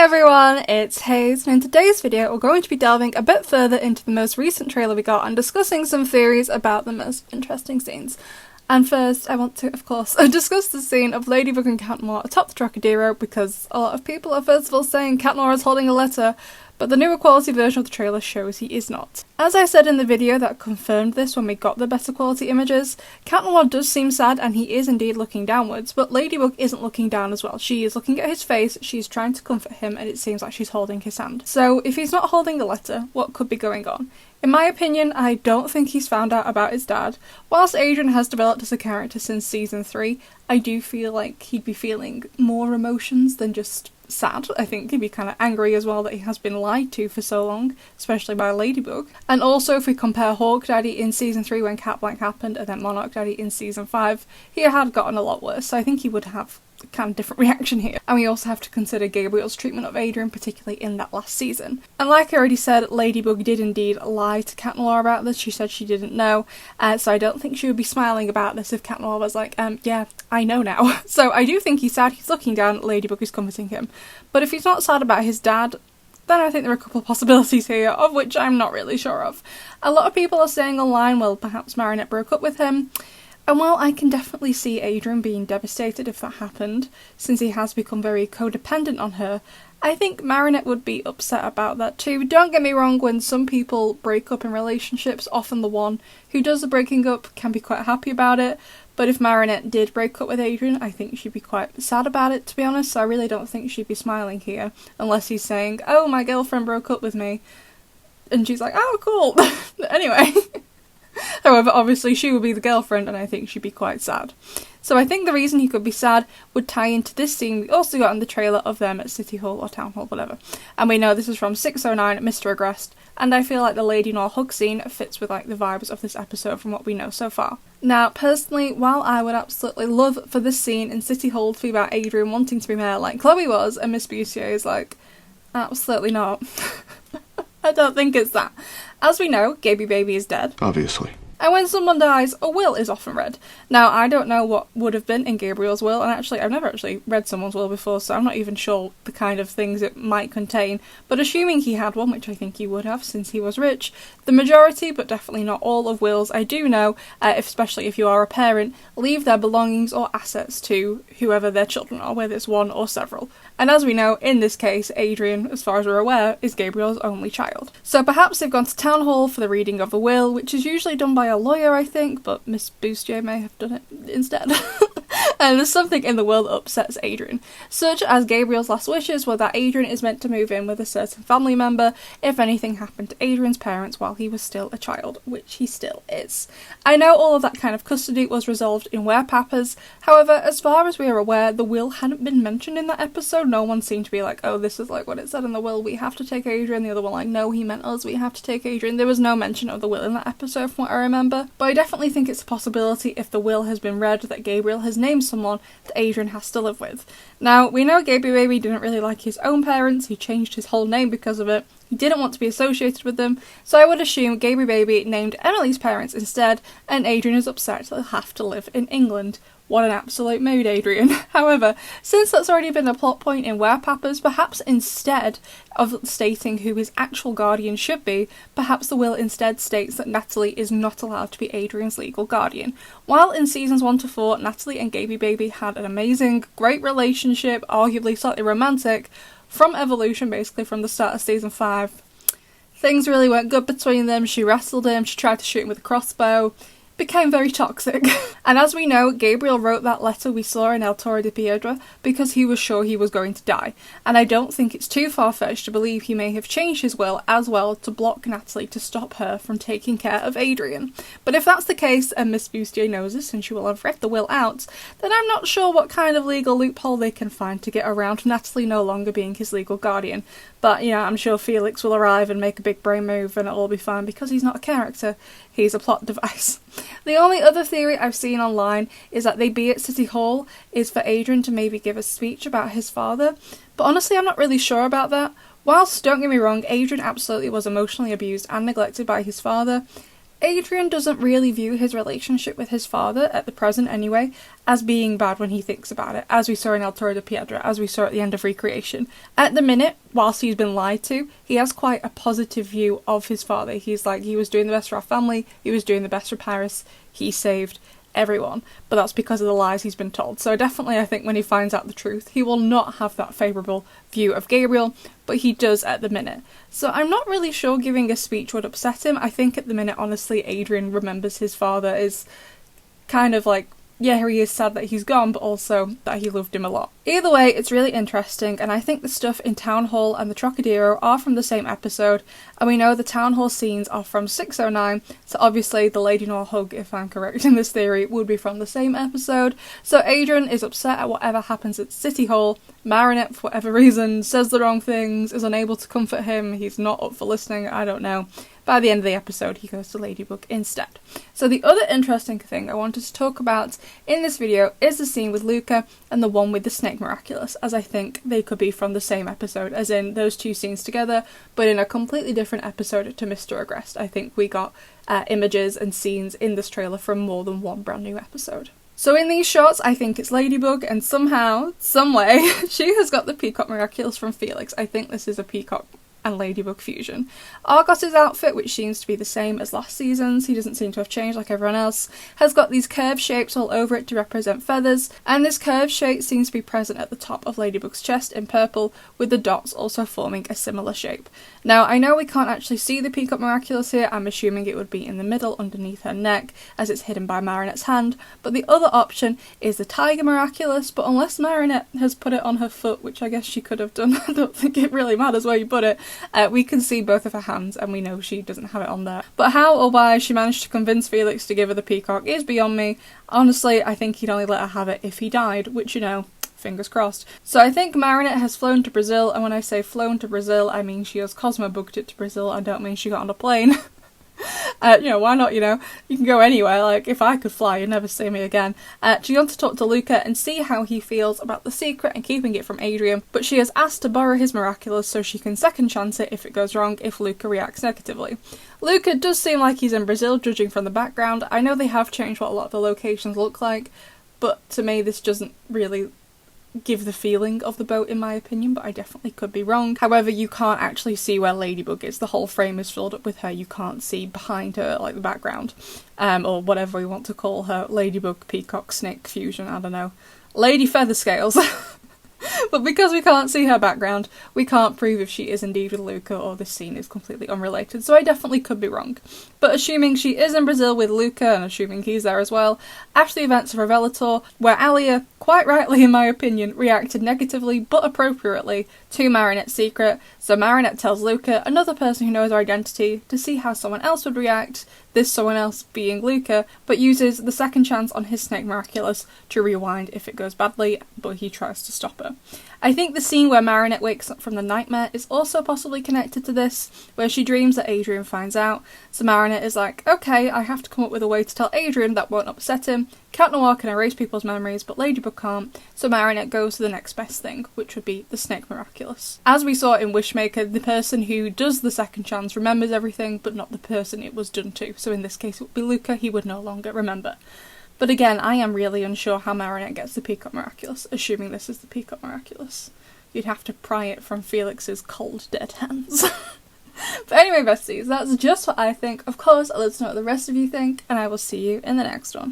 everyone, it's Hayes, and in today's video we're going to be delving a bit further into the most recent trailer we got and discussing some theories about the most interesting scenes. And first, I want to, of course, discuss the scene of Ladybug and Cat Noir atop the Trocadero, because a lot of people are first of all saying Cat Noir is holding a letter, but the newer quality version of the trailer shows he is not. As I said in the video that confirmed this when we got the better quality images, Cat Noir does seem sad and he is indeed looking downwards, but Ladybug isn't looking down as well. She is looking at his face, she's trying to comfort him, and it seems like she's holding his hand. So if he's not holding the letter, what could be going on? In my opinion, I don't think he's found out about his dad. Whilst Adrien has developed as a character since season 3, I do feel like he'd be feeling more emotions than just sad. I think he'd be kind of angry as well that he has been lied to for so long, especially by Ladybug. And also if we compare Hawk Daddy in season 3 when Cat Blank happened and then Monarch Daddy in season 5, he had gotten a lot worse, so I think he would have a kind of different reaction here. And we also have to consider Gabriel's treatment of Adrien, particularly in that last season. And like I already said, Ladybug did indeed lie to Cat Noir about this. She said she didn't know, so I don't think she would be smiling about this if Cat Noir was like, yeah, I know now. So I do think he's sad, he's looking down, Ladybug is comforting him. But if he's not sad about his dad, then I think there are a couple of possibilities here, of which I'm not really sure of. A lot of people are saying online, well, perhaps Marinette broke up with him. And while I can definitely see Adrien being devastated if that happened, since he has become very codependent on her, I think Marinette would be upset about that too. Don't get me wrong, when some people break up in relationships, often the one who does the breaking up can be quite happy about it. But if Marinette did break up with Adrien, I think she'd be quite sad about it, to be honest, so I really don't think she'd be smiling here, unless he's saying, oh, my girlfriend broke up with me, and she's like, oh, cool. Anyway. However, obviously she would be the girlfriend, and I think she'd be quite sad. So I think the reason he could be sad would tie into this scene we also got in the trailer of them at City Hall or Town Hall, whatever. And we know this is from 609, Mr. Agrest, and I feel like the Lady Noir hug scene fits with like the vibes of this episode from what we know so far. Now, personally, while I would absolutely love for this scene in City Hall to be about Adrien wanting to be mayor like Chloe was, and Miss Bussier is like, absolutely not. I don't think it's that. As we know, Gaby Baby is dead. Obviously. And when someone dies, a will is often read. Now, I don't know what would have been in Gabriel's will, and actually, I've never actually read someone's will before, so I'm not even sure the kind of things it might contain. But assuming he had one, which I think he would have since he was rich, the majority, but definitely not all of wills, I do know, especially if you are a parent, leave their belongings or assets to whoever their children are, whether it's one or several. And as we know, in this case, Adrien, as far as we're aware, is Gabriel's only child. So perhaps they've gone to Town Hall for the reading of the will, which is usually done by a lawyer, I think, but Miss Bustier may have done it instead. And there's something in the will that upsets Adrien, such as Gabriel's last wishes were that Adrien is meant to move in with a certain family member if anything happened to Adrien's parents while he was still a child, which he still is. I know all of that kind of custody was resolved in Werepappers, however, as far as we are aware, the will hadn't been mentioned in that episode. No one seemed to be like, oh, this is like what it said in the will, we have to take Adrien. The other one like, no, he meant us, we have to take Adrien. There was no mention of the will in that episode from what I remember, but I definitely think it's a possibility if the will has been read that Gabriel has named someone that Adrien has to live with. Now, we know Gaby Baby didn't really like his own parents, he changed his whole name because of it, he didn't want to be associated with them, so I would assume Gaby Baby named Emily's parents instead, and Adrien is upset to have to live in England. What an absolute mood, Adrien. However, since that's already been a plot point in Werepappers, perhaps instead of stating who his actual guardian should be, perhaps the will instead states that Natalie is not allowed to be Adrien's legal guardian. While in seasons 1 to 4, Natalie and Gaby Baby had an amazing, great relationship, arguably slightly romantic, from Evolution, basically from the start of season 5. Things really weren't good between them, she wrestled him, she tried to shoot him with a crossbow, became very toxic. And as we know, Gabriel wrote that letter we saw in El Torre de Piedra because he was sure he was going to die, and I don't think it's too far-fetched to believe he may have changed his will as well to block Natalie to stop her from taking care of Adrien. But if that's the case, and Miss Bustier knows this and she will have read the will out, then I'm not sure what kind of legal loophole they can find to get around Natalie no longer being his legal guardian. But, you know, I'm sure Felix will arrive and make a big brain move and it'll all be fine because he's not a character, he's a plot device. The only other theory I've seen online is that they be at City Hall is for Adrien to maybe give a speech about his father, but honestly I'm not really sure about that. Whilst, don't get me wrong, Adrien absolutely was emotionally abused and neglected by his father, Adrian doesn't really view his relationship with his father, at the present anyway, as being bad when he thinks about it, as we saw in El Toro de Piedra, as we saw at the end of Recreation. At the minute, whilst he's been lied to, he has quite a positive view of his father. He's like, he was doing the best for our family, he was doing the best for Paris, he saved everyone, but that's because of the lies he's been told. So definitely I think when he finds out the truth, he will not have that favourable view of Gabriel, but he does at the minute. So I'm not really sure giving a speech would upset him. I think at the minute, honestly, Adrian remembers his father is kind of like, yeah, he is sad that he's gone, but also that he loved him a lot. Either way, it's really interesting, and I think the stuff in Town Hall and the Trocadero are from the same episode, and we know the Town Hall scenes are from 609, so obviously the Lady Nor hug, if I'm correct in this theory, would be from the same episode. So Adrian is upset at whatever happens at City Hall. Marinette, for whatever reason, says the wrong things, is unable to comfort him, he's not up for listening, I don't know. By the end of the episode, he goes to Ladybug instead. So the other interesting thing I wanted to talk about in this video is the scene with Luca and the one with the Snake Miraculous, as I think they could be from the same episode, as in those two scenes together, but in a completely different episode to Mr. Agrest. I think we got images and scenes in this trailer from more than one brand new episode. So in these shots, I think it's Ladybug, and somehow, someway, she has got the Peacock Miraculous from Felix. I think this is a Peacock and Ladybug fusion. Argos's outfit, which seems to be the same as last season's, he doesn't seem to have changed like everyone else, has got these curved shapes all over it to represent feathers, and this curved shape seems to be present at the top of Ladybug's chest in purple, with the dots also forming a similar shape. Now, I know we can't actually see the Peacock Miraculous here, I'm assuming it would be in the middle underneath her neck, as it's hidden by Marinette's hand, but the other option is the Tiger Miraculous, but unless Marinette has put it on her foot, which I guess she could have done, I don't think it really matters where you put it, we can see both of her hands and we know she doesn't have it on there. But how or why she managed to convince Felix to give her the peacock is beyond me. Honestly, I think he'd only let her have it if he died, which, you know, fingers crossed. So I think Marinette has flown to Brazil, and when I say flown to Brazil, I mean she has Cosmo-bugged it to Brazil, I don't mean she got on a plane. You know, why not, you know? You can go anywhere, like, if I could fly, you'd never see me again. She wants to talk to Luca and see how he feels about the secret and keeping it from Adrian, but she has asked to borrow his Miraculous so she can second chance it if it goes wrong if Luca reacts negatively. Luca does seem like he's in Brazil, judging from the background. I know they have changed what a lot of the locations look like, but to me this doesn't really give the feeling of the boat in my opinion, but I definitely could be wrong. However, you can't actually see where Ladybug is. The whole frame is filled up with her. You can't see behind her, like the background, or whatever we want to call her. Ladybug, Peacock, Snake fusion, I don't know. Lady Featherscales. But because we can't see her background, we can't prove if she is indeed with Luca or this scene is completely unrelated, so I definitely could be wrong. But assuming she is in Brazil with Luca, and assuming he's there as well, after the events of Revelator, where Alia, quite rightly in my opinion, reacted negatively but appropriately to Marinette's secret, so Marinette tells Luca, another person who knows her identity, to see how someone else would react, this someone else being Luca, but uses the second chance on his Snake Miraculous to rewind if it goes badly, but he tries to stop her. I think the scene where Marinette wakes up from the nightmare is also possibly connected to this, where she dreams that Adrian finds out, so Marinette is like, okay, I have to come up with a way to tell Adrian that won't upset him. Cat Noir can erase people's memories, but Ladybug can't, so Marinette goes to the next best thing, which would be the Snake Miraculous. As we saw in Wishmaker, the person who does the second chance remembers everything, but not the person it was done to, so in this case it would be Luca, he would no longer remember. But again, I am really unsure how Marinette gets the Peacock Miraculous, assuming this is the Peacock Miraculous. You'd have to pry it from Felix's cold, dead hands. But anyway, besties, that's just what I think. Of course, let us know what the rest of you think, and I will see you in the next one.